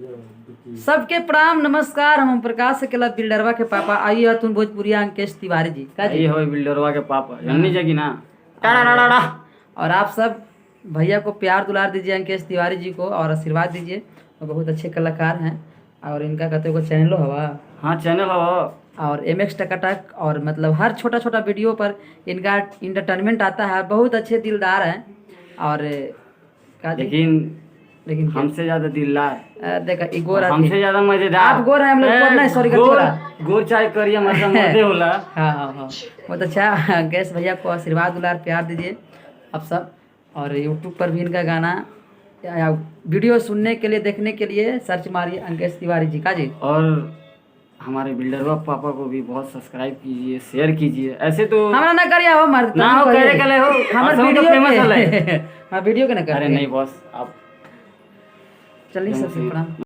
सबके प्रणाम नमस्कार। हम प्रकाश अकेला बिल्डरवा के पापा आई है तुम भोजपुरिया अंकेश तिवारी जी का जी हो बिल्डरवा के पापा जन्नी जगी ना टाड़ा। और आप सब भैया को प्यार दुलार दीजिए, अंकेश तिवारी जी को, और आशीर्वाद दीजिए। वो बहुत अच्छे कलाकार हैं और इनका कहते हो चैनलो हवा। हाँ चैनल हो और MX टकाटक, और मतलब हर छोटा छोटा वीडियो पर इनका इंटरटेनमेंट आता है। बहुत अच्छे दिलदार हैं और लेकिन हमसे ज्यादा दिलदार देखा गोर हमसे ज्यादा मजेदार। आप गोर हैं, हम लोग गोर नहीं, सॉरी गोर चाय करिए मतलब मजे होला। हाँ बहुत अच्छा। गैस भैया को आशीर्वाद दुलार प्यार दीजिए आप सब। और यूट्यूब पर भी इनका गाना या वीडियो सुनने के लिए देखने के लिए सर्च मारिए अंकेश तिवारी जी का जी। और हमारे बिल्डरवा पापा को भी बहुत सब्सक्राइब कीजिए, शेयर कीजिए। ऐसे तो हमारा ना करिए हो मर ना हो करे कले हो हमारे वीडियो फेमस है। हाँ वीडियो के ना कर। अरे नहीं बॉस आप चलिए सबसे प्रणाम।